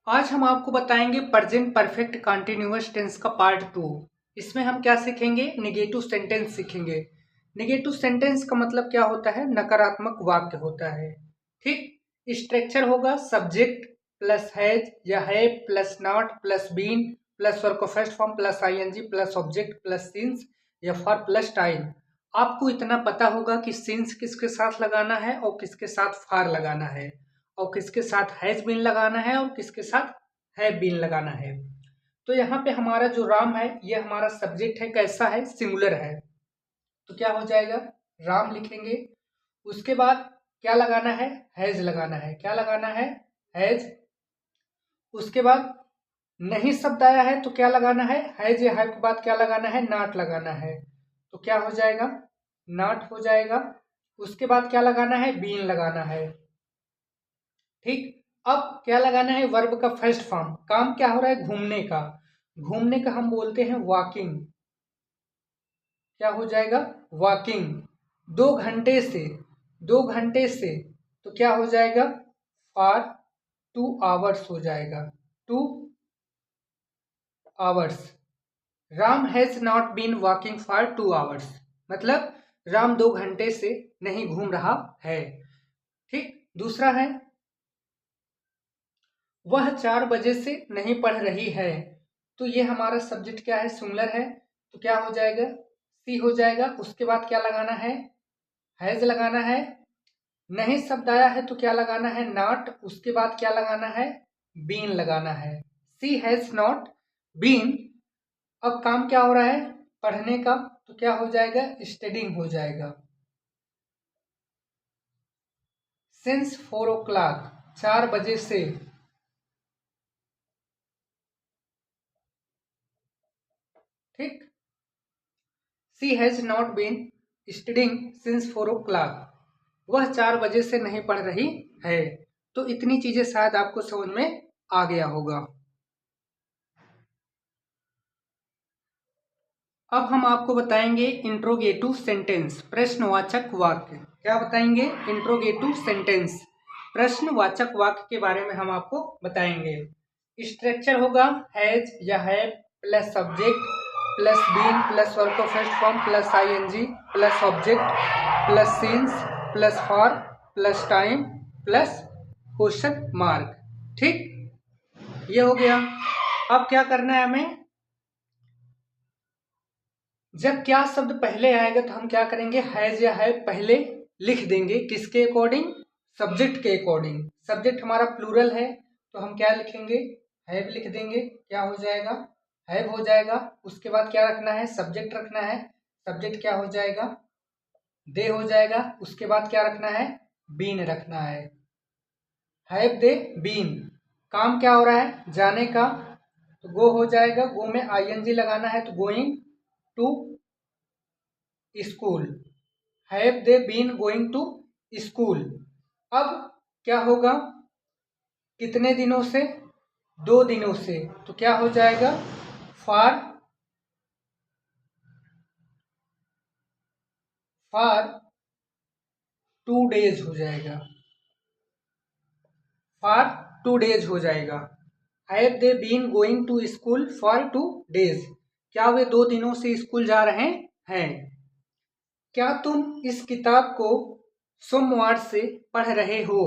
आज हम आपको बताएंगे प्रेजेंट परफेक्ट कंटिन्यूअस टेंस का पार्ट 2। इसमें हम क्या सीखेंगे? नेगेटिव सेंटेंस सीखेंगे। नेगेटिव सेंटेंस का मतलब क्या होता है? नकारात्मक वाक्य होता है। ठीक। स्ट्रक्चर होगा सब्जेक्ट प्लस हैज या है plus not plus been plus verb का first form plus ING plus object plus since या फॉर प्लस टाइम। आपको इतना पता होगा कि सिंस किसके साथ लगाना है और किसके साथ फार लगाना है और किसके साथ हैज बीन लगाना है और किसके साथ है बीन लगाना है। तो यहाँ पे हमारा जो राम है ये हमारा सब्जेक्ट है, कैसा है? सिंगुलर है। तो क्या हो जाएगा? राम लिखेंगे। उसके बाद क्या लगाना है? हैज लगाना है। क्या लगाना है? हैज। उसके बाद नहीं शब्द आया है तो क्या लगाना है? हैज या है के बाद क्या लगाना है? नॉट लगाना है। तो क्या हो जाएगा? नॉट हो जाएगा। उसके बाद क्या लगाना है? बीन लगाना है। ठीक। अब क्या लगाना है? वर्ब का फर्स्ट फॉर्म। काम क्या हो रहा है? घूमने का। घूमने का हम बोलते हैं वॉकिंग। क्या हो जाएगा? वॉकिंग। 2 घंटे से, 2 घंटे से तो क्या हो जाएगा? फॉर 2 आवर्स हो जाएगा। 2 hours. Ram has not been walking for 2 hours. मतलब राम 2 घंटे से नहीं घूम रहा है। ठीक। दूसरा है वह 4 बजे से नहीं पढ़ रही है। तो ये हमारा सब्जेक्ट क्या है? सिंगुलर है। तो क्या हो जाएगा? सी हो जाएगा। उसके बाद क्या लगाना है? हैज लगाना है। नहीं शब्द आया है तो क्या लगाना है? नॉट। उसके बाद क्या लगाना है? बीन लगाना है। सी हैज नॉट बीन। अब काम क्या हो रहा है? पढ़ने का। तो क्या हो जाएगा? स्टडिंग हो जाएगा। सिंस 4 o'clock, 4 बजे से। ठीक। She has not been studying since 4 o'clock। वह 4 बजे से नहीं पढ़ रही है। तो इतनी चीजें शायद आपको समझ में आ गया होगा। अब हम आपको बताएंगे इंट्रोगेटिव सेंटेंस, प्रश्नवाचक वाक्य। क्या बताएंगे? इंट्रोगेटिव सेंटेंस, प्रश्नवाचक वाक्य के बारे में हम आपको बताएंगे। स्ट्रक्चर होगा हैज या है plus subject plus been plus verb का first form plus ING plus object plus since plus for plus time plus question mark. ठीक। ये हो गया। अब क्या करना है हमें? जब क्या शब्द पहले आएगा तो हम क्या करेंगे? हैज या है पहले लिख देंगे। किसके अकॉर्डिंग? सब्जेक्ट के अकॉर्डिंग। सब्जेक्ट हमारा प्लूरल है तो हम क्या लिखेंगे? हैव लिख देंगे। क्या हो जाएगा? हैव हो जाएगा। उसके बाद क्या रखना है? सब्जेक्ट रखना है। सब्जेक्ट क्या हो जाएगा? दे हो जाएगा। उसके बाद क्या रखना है? बीन रखना है। Have they been. काम क्या हो रहा है? जाने का। तो गो हो जाएगा। गो में आईएनजी लगाना है तो going to school. Have they been going to school. अब क्या होगा? कितने दिनों से? 2 दिनों से। तो क्या हो जाएगा? फॉर फॉर 2 डेज हो जाएगा। फॉर 2 डेज हो जाएगा। Have they been going to school for 2 days. क्या वे 2 दिनों से स्कूल जा रहे हैं? क्या तुम इस किताब को सोमवार से पढ़ रहे हो?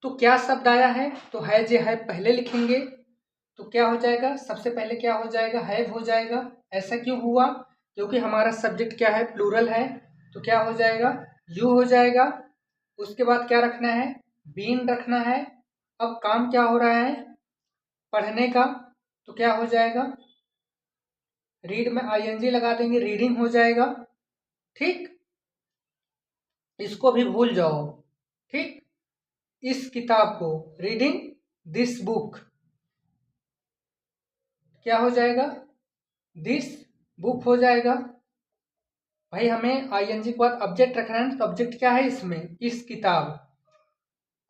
तो क्या शब्द आया है? तो हैज या है पहले लिखेंगे। तो क्या हो जाएगा? सबसे पहले क्या हो जाएगा? हैव हो जाएगा। ऐसा क्यों हुआ? क्योंकि हमारा सब्जेक्ट क्या है? प्लूरल है। तो क्या हो जाएगा? यू हो जाएगा। उसके बाद क्या रखना है? बीन रखना है। अब काम क्या हो रहा है? पढ़ने का। तो क्या हो जाएगा? रीड में आईएनजी लगा देंगे, रीडिंग हो जाएगा। ठीक। इसको भी भूल जाओ। ठीक। इस किताब को, रीडिंग दिस बुक। क्या हो जाएगा? दिस बुक हो जाएगा। भाई हमें आईएनजी के बाद ऑब्जेक्ट रखना है। तो ऑब्जेक्ट क्या है इसमें? इस किताब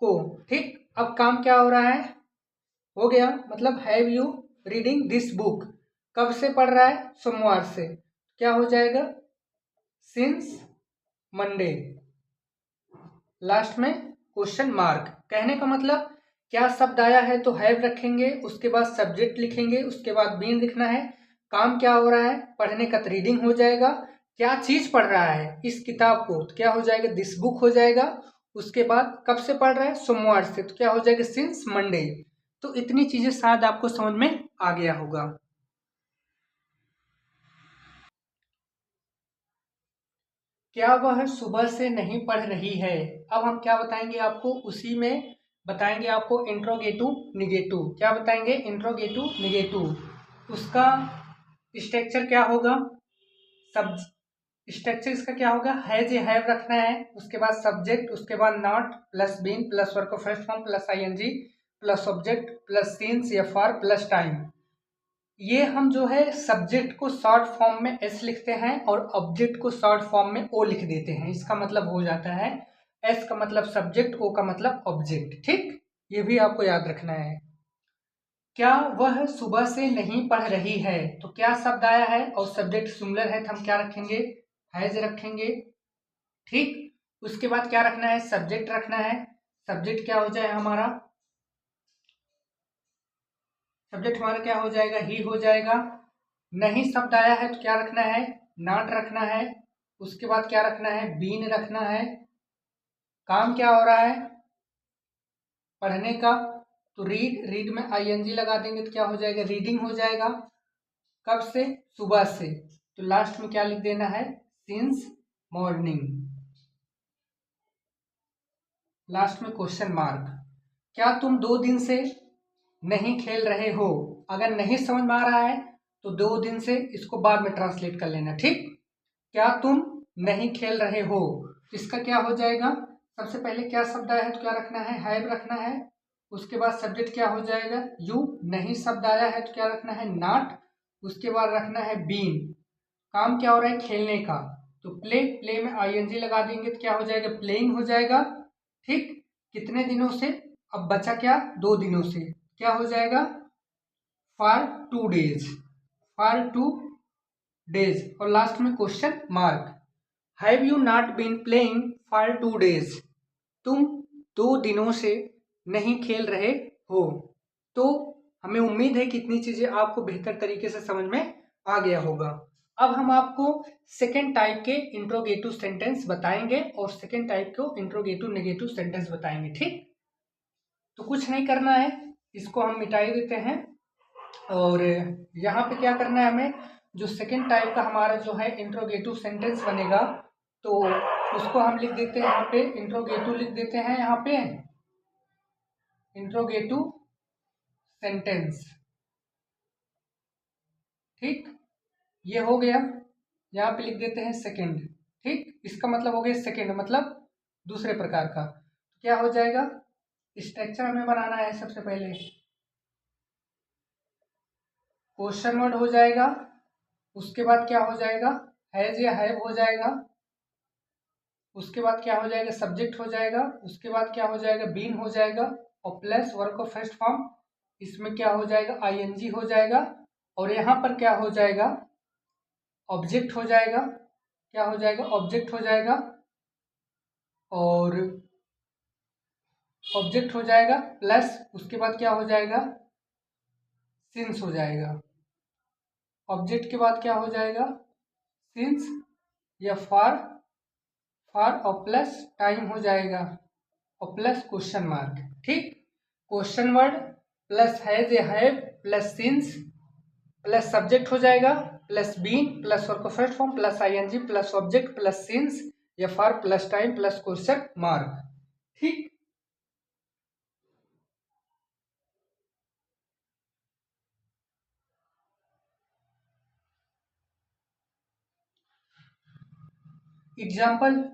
को। ठीक। अब काम क्या हो रहा है? हो गया। मतलब have you reading this book. कब से पढ़ रहा है? सोमवार से। क्या हो जाएगा? Since Monday. लास्ट में क्वेश्चन मार्क। कहने का मतलब क्या शब्द आया है तो हैव रखेंगे, उसके बाद सब्जेक्ट लिखेंगे, उसके बाद बीन लिखना है। काम क्या हो रहा है, पढ़ने का तो रीडिंग हो जाएगा। क्या चीज पढ़ रहा है, इस किताब को, तो क्या हो जाएगा, दिस बुक हो जाएगा। उसके बाद कब से पढ़ रहा है, सोमवार से, तो क्या हो जाएगा, सिंस मंडे। तो इतनी चीजें शायद आपको समझ में आ गया होगा। क्या वह सुबह से नहीं पढ़ रही है। अब हम क्या बताएंगे आपको, उसी में बताएंगे आपको इंट्रोगेटिव निगेटिव। क्या बताएंगे, इंट्रोगेटिव निगेटिव। उसका स्ट्रक्चर क्या होगा, सब स्ट्रक्चर इसका क्या होगा, हैज या हैव रखना है, उसके बाद सब्जेक्ट, उसके बाद not plus been plus work of first form plus ING plus object plus since या फॉर प्लस टाइम। ये हम जो है सब्जेक्ट को शॉर्ट फॉर्म में एस लिखते हैं और ऑब्जेक्ट को शॉर्ट फॉर्म में ओ लिख देते हैं। इसका मतलब हो जाता है एस का मतलब सब्जेक्ट, ओ का मतलब ऑब्जेक्ट। ठीक, ये भी आपको याद रखना है। क्या वह सुबह से नहीं पढ़ रही है, तो क्या शब्द आया है और सब्जेक्ट सिंगुलर है, तो हम क्या रखेंगे, हैज रखेंगे। ठीक, उसके बाद क्या रखना है, सब्जेक्ट रखना है। सब्जेक्ट क्या हो जाए हमारा, सब्जेक्ट हमारा क्या हो जाएगा, ही हो जाएगा। नहीं शब्द आया है तो क्या रखना है, नॉट रखना है। उसके बाद क्या रखना है, बीन रखना है। काम क्या हो रहा है, पढ़ने का, तो रीड, रीड में आईएनजी लगा देंगे तो क्या हो जाएगा, रीडिंग हो जाएगा। कब से, सुबह से, तो लास्ट में क्या लिख देना है, सिंस मॉर्निंग। लास्ट में क्वेश्चन मार्क। क्या तुम 2 दिन से नहीं खेल रहे हो। अगर नहीं समझ में आ रहा है तो 2 दिन से इसको बाद में ट्रांसलेट कर लेना। ठीक, क्या तुम नहीं खेल रहे हो, इसका क्या हो जाएगा, सबसे पहले क्या शब्द आया है तो क्या रखना है, हैव रखना है। उसके बाद सब्जेक्ट क्या हो जाएगा, यू। नहीं शब्द आया है तो क्या रखना है, नॉट। उसके बाद रखना है बीन। काम क्या हो रहा है, खेलने का, तो प्ले, प्ले में आईएनजी लगा देंगे तो क्या हो जाएगा, प्लेइंग हो जाएगा। ठीक, कितने दिनों से, अब बचा क्या, 2 दिनों से, क्या हो जाएगा, फॉर 2 डेज, फॉर 2 डेज। और लास्ट में question mark. Have you not been playing for 2 days, तुम 2 दिनों से नहीं खेल रहे हो। तो हमें उम्मीद है कि इतनी चीजें आपको बेहतर तरीके से समझ में आ गया होगा। अब हम आपको सेकेंड टाइप के इंट्रोगेटिव सेंटेंस बताएंगे और सेकेंड टाइप को इंट्रोगेटिव नेगेटिव सेंटेंस बताएंगे। ठीक, तो कुछ नहीं करना है, इसको हम मिटाई देते हैं। और यहाँ पे क्या करना है हमें, जो सेकेंड टाइप का हमारा जो है इंट्रोगेटिव सेंटेंस बनेगा, तो उसको हम लिख देते हैं यहाँ पे, इंट्रोगेटिव लिख देते हैं यहाँ पे, इंट्रोगेटिव सेंटेंस। ठीक, ये हो गया। यहाँ पे लिख देते हैं सेकेंड। ठीक, इसका मतलब हो गया सेकेंड मतलब दूसरे प्रकार का। क्या हो जाएगा, स्ट्रक्चर हमें बनाना है। सबसे पहले क्वेश्चन वर्ड हो जाएगा, उसके बाद क्या हो जाएगा, हैज या हैव हो जाएगा। उसके बाद क्या हो जाएगा, सब्जेक्ट हो जाएगा। उसके बाद क्या हो जाएगा, बीन हो जाएगा और plus work of first form, इसमें क्या हो जाएगा, आईएनजी हो जाएगा। और यहाँ पर क्या हो जाएगा, ऑब्जेक्ट हो जाएगा। क्या हो जाएगा, ऑब्जेक्ट हो जाएगा। और ऑब्जेक्ट हो जाएगा प्लस उसके बाद क्या हो जाएगा, सिंस हो जाएगा। ऑब्जेक्ट के बाद क्या हो जाएगा, सिंस या फॉर और प्लस टाइम हो जाएगा और प्लस क्वेश्चन मार्क। ठीक, क्वेश्चन वर्ड प्लस हैज या have plus since plus subject हो जाएगा plus been plus work first form plus ING plus object plus since या for plus time plus question mark. ठीक, example,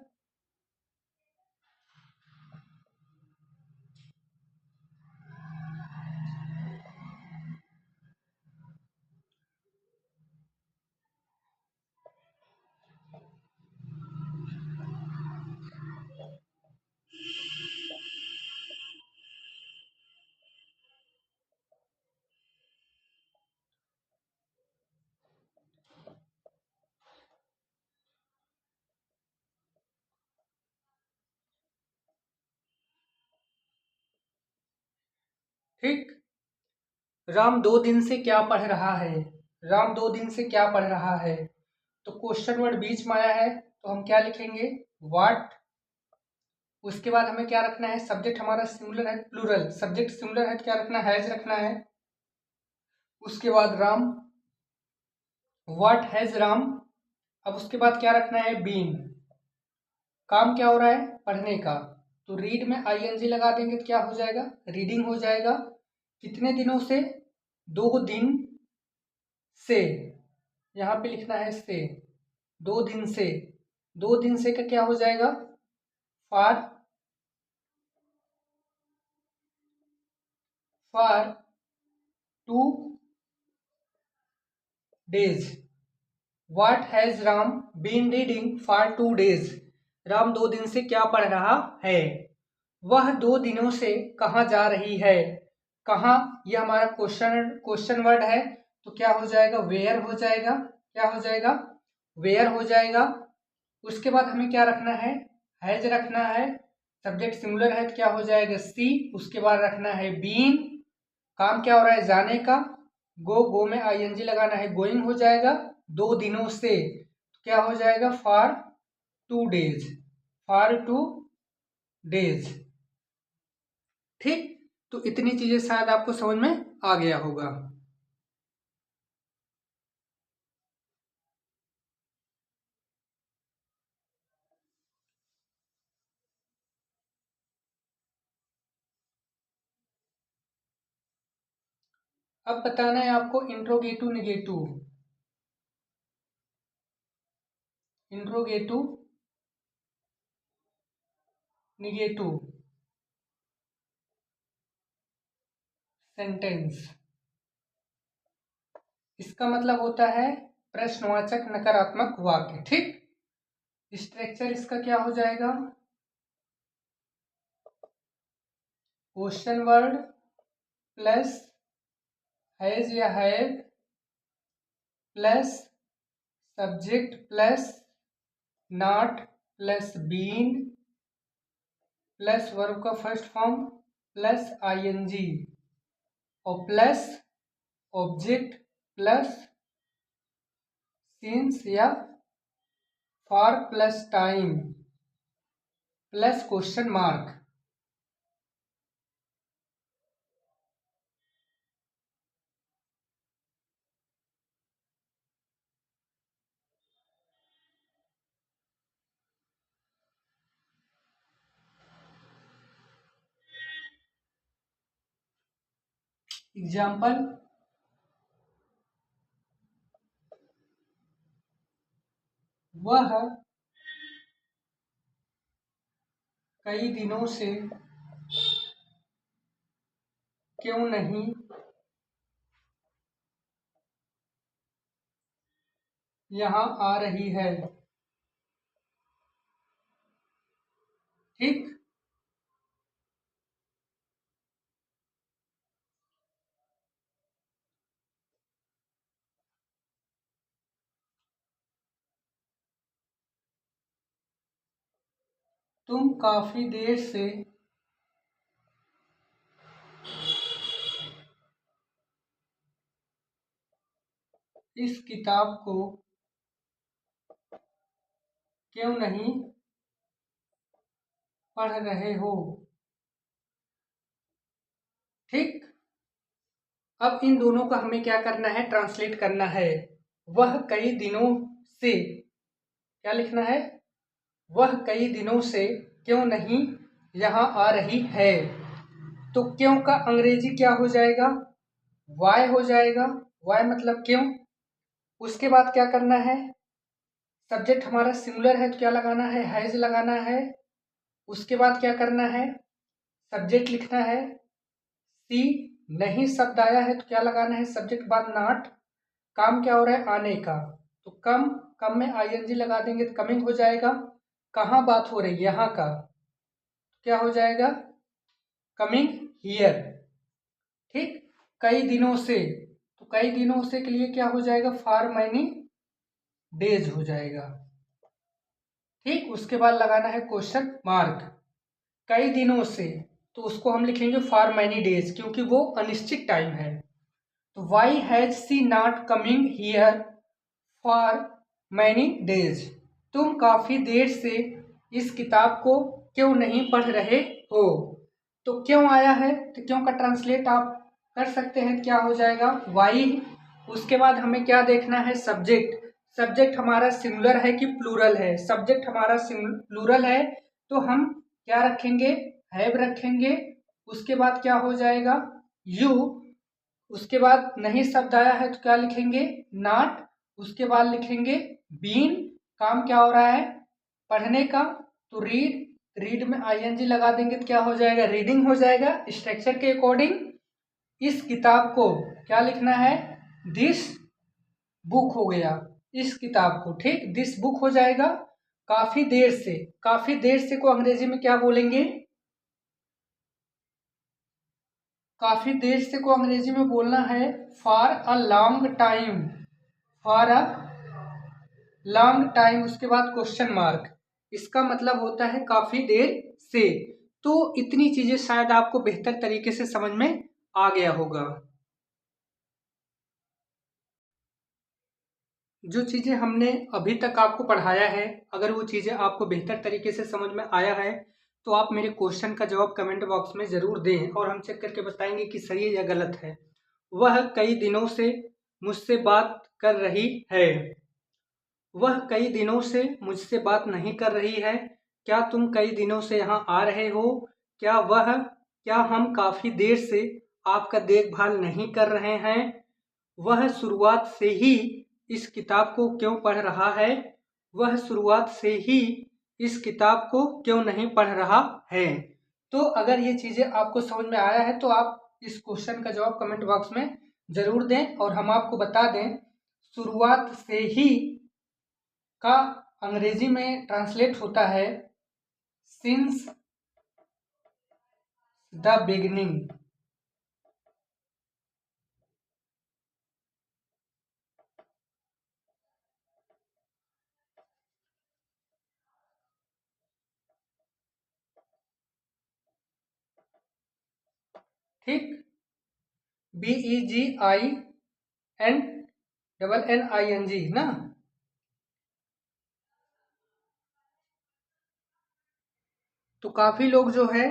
ठीक। राम 2 दिन से क्या पढ़ रहा है, राम 2 दिन से क्या पढ़ रहा है। तो क्वेश्चन वर्ड बीच में आया है तो हम क्या लिखेंगे, व्हाट। उसके बाद हमें क्या रखना है, सब्जेक्ट हमारा सिंगुलर है प्लूरल, सब्जेक्ट सिंगुलर है तो क्या रखना है, हैज रखना है। उसके बाद राम, व्हाट हैज राम। अब उसके बाद क्या रखना है, बीन। काम क्या हो रहा है, पढ़ने का। तो रीड में आईएनजी लगा देंगे तो क्या हो जाएगा, रीडिंग हो जाएगा। कितने दिनों से, 2 दिन से, यहाँ पे लिखना है से, 2 दिन से। 2 दिन से का क्या हो जाएगा, for, for 2 days. What has Ram been reading for 2 days. Ram 2 दिन से क्या पढ़ रहा है। वह 2 दिनों से कहाँ जा रही है। कहाँ, यह हमारा क्वेश्चन वर्ड है तो क्या हो जाएगा, वेयर हो जाएगा। क्या हो जाएगा, वेयर हो जाएगा। उसके बाद हमें क्या रखना है, हैज रखना है। सब्जेक्ट सिंगुलर है तो क्या हो जाएगा, सी। उसके बाद रखना है बीन। काम क्या हो रहा है, जाने का। गो में आईएनजी लगाना है, गोइंग हो जाएगा। 2 दिनों से तो क्या हो जाएगा, फॉर 2 डेज, फॉर 2 डेज। ठीक। तो इतनी चीजें शायद आपको समझ में आ गया होगा। अब बताना है आपको interrogative negative, interrogative negative sentence. इसका मतलब होता है प्रश्नवाचक नकारात्मक वाक्य। ठीक। स्ट्रक्चर इसका क्या हो जाएगा, क्वेश्चन वर्ड प्लस हैज या have plus subject plus not plus been plus verb का फर्स्ट फॉर्म प्लस आईएनजी और प्लस ऑब्जेक्ट प्लस सिंस या for plus time plus question mark. Example, वह कई दिनों से क्यों नहीं यहाँ आ रही है। ठीक। तुम काफी देर से इस किताब को क्यों नहीं पढ़ रहे हो। ठीक। अब इन दोनों का हमें क्या करना है, ट्रांसलेट करना है। वह कई दिनों से, क्या लिखना है, वह कई दिनों से क्यों नहीं यहाँ आ रही है। तो क्यों का अंग्रेजी क्या हो जाएगा, वाई हो जाएगा। वाई मतलब क्यों। उसके बाद क्या करना है, सब्जेक्ट हमारा सिंगुलर है तो क्या लगाना है, हैज लगाना है। उसके बाद क्या करना है, सब्जेक्ट लिखना है सी। नहीं शब्द आया है तो क्या लगाना है, सब्जेक्ट बाद नॉट। काम क्या हो रहा है, आने का। तो कम, कम में आईएनजी लगा देंगे तो कमिंग हो जाएगा। कहाँ बात हो रही है, यहाँ का, तो क्या हो जाएगा, कमिंग हियर। ठीक। कई दिनों से, तो कई दिनों से के लिए क्या हो जाएगा, फॉर मैनी डेज हो जाएगा। ठीक। उसके बाद लगाना है क्वेश्चन मार्क, कई दिनों से। तो उसको हम लिखेंगे फॉर मैनी डेज, क्योंकि वो अनिश्चित टाइम है। तो why has she not coming here for many days, तुम काफ़ी देर से इस किताब को क्यों नहीं पढ़ रहे हो। तो क्यों आया है, तो क्यों का ट्रांसलेट आप कर सकते हैं, क्या हो जाएगा वाई। उसके बाद हमें क्या देखना है, सब्जेक्ट। सब्जेक्ट हमारा सिंगुलर है कि प्लूरल है, सब्जेक्ट हमारा प्लूरल है तो हम क्या रखेंगे, हैव रखेंगे। उसके बाद क्या हो जाएगा, यू। उसके बाद नहीं शब्द आया है तो क्या लिखेंगे, नॉट। उसके बाद लिखेंगे बीन, काम क्या हो रहा है, पढ़ने का, तो रीड। रीड में आईएनजी लगा देंगे तो क्या हो जाएगा, रीडिंग हो जाएगा। स्ट्रक्चर के अकॉर्डिंग इस किताब को क्या लिखना है, दिस बुक हो गया, इस किताब को, ठीक, दिस बुक हो जाएगा। काफी देर से, काफी देर से को अंग्रेजी में क्या बोलेंगे, काफी देर से को अंग्रेजी में बोलना है for a long time, for a long time. उसके बाद क्वेश्चन मार्क, इसका मतलब होता है काफी देर से। तो इतनी चीजें शायद आपको बेहतर तरीके से समझ में आ गया होगा। जो चीजें हमने अभी तक आपको पढ़ाया है, अगर वो चीजें आपको बेहतर तरीके से समझ में आया है तो आप मेरे क्वेश्चन का जवाब कमेंट बॉक्स में जरूर दें और हम चेक करके बताएंगे कि सही है या गलत है। वह कई दिनों से मुझसे बात कर रही है, वह कई दिनों से मुझसे बात नहीं कर रही है। क्या तुम कई दिनों से यहाँ आ रहे हो, क्या हम काफ़ी देर से आपका देखभाल नहीं कर रहे हैं। वह शुरुआत से ही इस किताब को क्यों पढ़ रहा है, वह शुरुआत से ही इस किताब को क्यों नहीं पढ़ रहा है। तो अगर ये चीज़ें आपको समझ में आया है तो आप इस क्वेश्चन का जवाब कमेंट बॉक्स में ज़रूर दें। और हम आपको बता दें, शुरुआत से ही का अंग्रेजी में ट्रांसलेट होता है सिंस द बिगनिंग। ठीक, BEGINNING ना। तो काफ़ी लोग जो है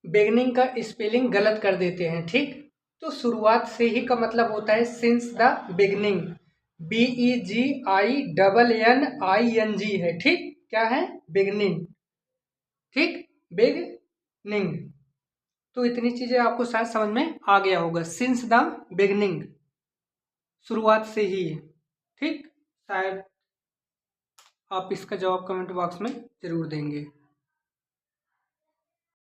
बिगनिंग का स्पेलिंग गलत कर देते हैं, ठीक। तो शुरुआत से ही का मतलब होता है सिंस द बिगनिंग, BEGINNING है, ठीक, क्या है, बिगनिंग, ठीक, बिगनिंग। तो इतनी चीज़ें आपको शायद समझ में आ गया होगा, सिंस द बिगनिंग, शुरुआत से ही, ठीक। शायद आप इसका जवाब कमेंट बॉक्स में ज़रूर देंगे।